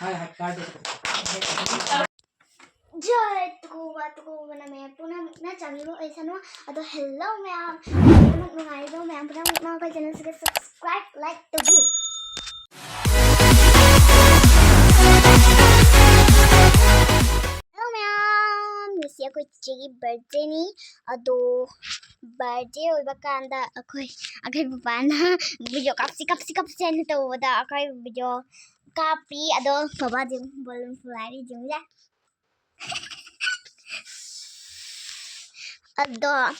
Joy tukuba na may punang na channel mo ay sano ato hello ma'am nungay do ma'am punang mga channel sige subscribe like the view hello ma'am ngasi ako chigi birthday ni ato birthday oiba kanda akoy papana video kapsi ano tawda akoy video copy ado baba jing balloon fly jing ja Ado,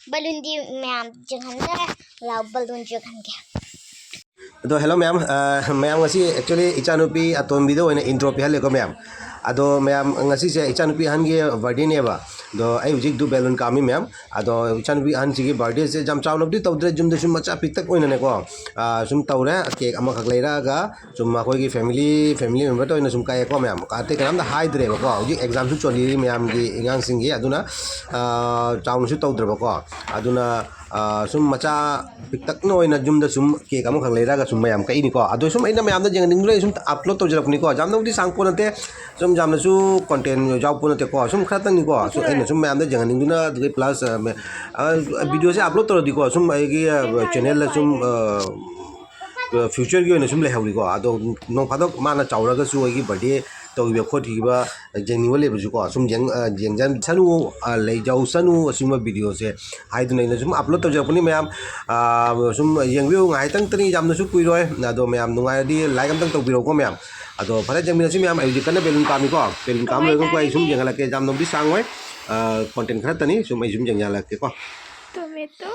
balloon di ma'am jangan deh, lau balloon jangan ke. Ado hello ma'am, ma'am ngasi actually Echanupi Ahan video ina intro pi hale ko ma'am. Ado ma'am ngasi se Echanupi Ahan ge birthday ne ba. Do ai ujik du balloon kami ma'am. Ado Echanupi Ahan gi birthday se jam chaw nobdi tawdre jum de sum macha pitak oina ne ko. Sum tawre cake ama khak leira ga sum ma gi family member to ina sum kai ko ma'am. Ka te kanam da haidre ba ko. Ujik exam su choli ma'am gi ingang sing gi aduna chaw su tawdre ba ko. Aduna sum macha pitak no ina jum da sum cake ama khak leira ga sum mayam kai ni ko ado sum ina mayam da jeng ning dure sum upload to jrak ni ko jam no di sang po nate sum jam na su content jaw po nate ko sum khatang ni ko so ina sum mayam da jeng ning duna de plus video se upload to di ko sum ai gi channel la sum future gi ina sum le hawri ko ado no phadok mana chawra ga su ai gi birthday to gi khot gi ba jeng ni wale bu ko sum jeng jan sanu le jaw sanu asuma video se hai du nei na sum upload to jrak ni mayam sum jeng view ngai tang tani jam na su pui roi na do mayam nugairadi like am tang to biro ko mayam ado phare jeng mi na si mayam ai ji kana belun kam ni ko belun kam le ko ai sum jeng la ke jam no bi sang wai content khara tani sum ai sum jeng ya la ke ko tomato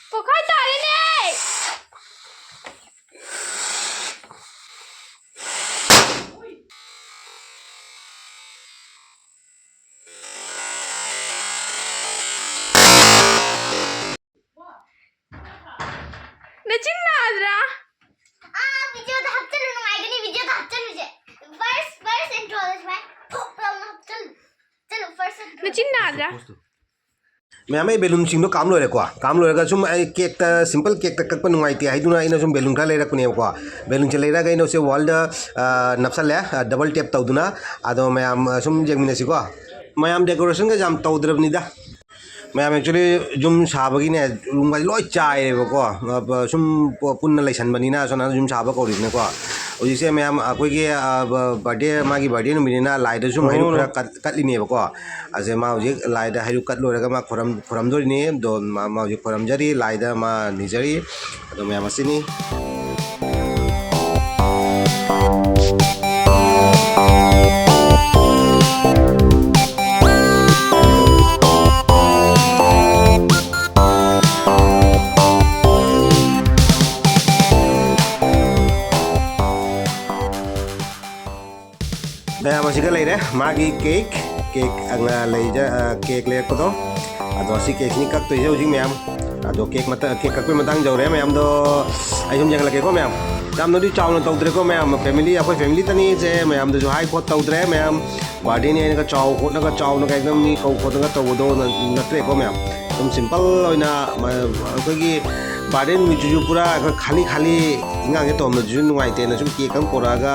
pokai tare ne Najinadra Video dah haftar lu ngai gini video dah haftar lu je. First intro this man. Problem haftar. Chalo first intro. Najinadra ma'am ai balloon sing do kam lo re ko kam lo ga sum ai cake ta simple cake ta kak pa nungai ti ai duna ina sum balloon kha le ra kune ko balloon che le ra ga ina se wall da napsal le double tap taw duna ado ma'am sum jeng mi na si ko ma'am decoration ga jam taw drab ni da ma'am actually jum sabagi ne room ga loi chai re ko sum punna leisan bani na so na jum saba ko ri ne ko oji se ma'am akoi ge birthday ma gi birthday no minina lai da sum hairu kra kat li ne ko ase ma oji lai da hairu kat lo ra ga ma khoram dori ne do ma oji khoram jari lai da ma nijari do ma'am asini masih ka leire magi cake anga leija cake le ko do ado si cake ni kak to je ujing ma'am ado cake mata cake kak matang jau re ma'am do ai jum jang la ke ko ma'am jam no di chaw no tau dre ko ma'am family apoi family tani je ma'am do hai ko tau dre ma'am birthday ni ka chaw ko na ka chaw no ka ekdam ni ko na ka tau do na tre ko ma'am tum simple oina ko gi birthday mi ju pura khali inga ge to ma ju nuai te na sum cake kam pora ga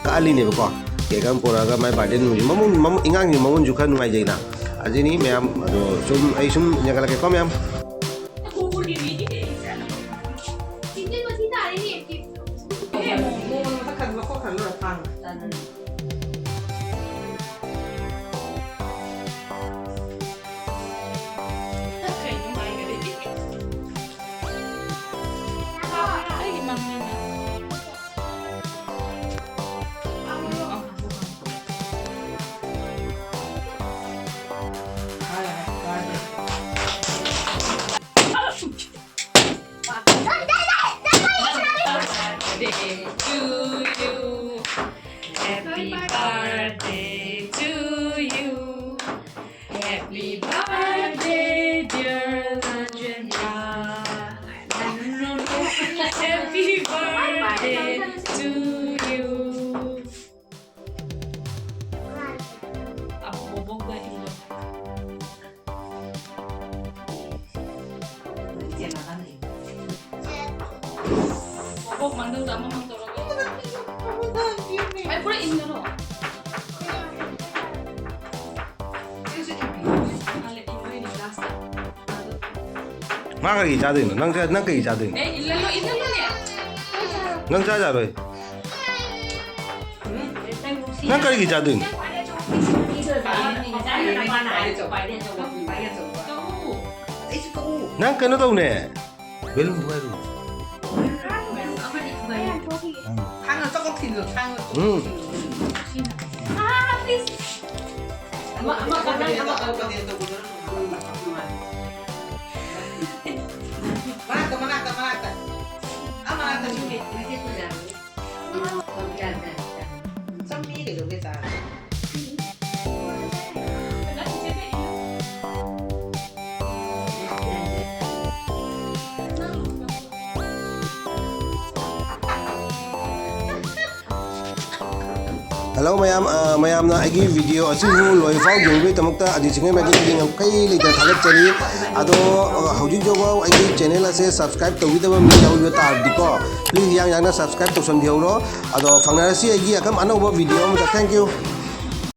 ka ali ne ko Kekam poraga mai baden nu mamun ingang ni mamun juga nu aja ina aja ni ma'am ado sum ai sum nyakala ke ko ma'am Happy birthday to you. Happy birthday, dear Lanjana. Happy birthday to you. 꼭 만들자 한번 들어가. 아이 그래 있는 Mang cái gì cha đừng, nang cái gì cha đừng, 에 일rel로 있는거냐? nang cha rồi, nang cái gì cha đừng, nang cái nó đâu nè, bên luôn thôi rồi. 향은 조금 튀는 향은 아마라다 준비 썸미 để được bây giờ Hello mayam na agi video asi hu loi fau yengbe tamakta adi singe magi ding kai le ta thagat chari ado hauji jogo agi channel ase subscribe to widaba mi yaw tar diko please yang na subscribe to san dioro ado phangna si agi akam anoba video ma thank you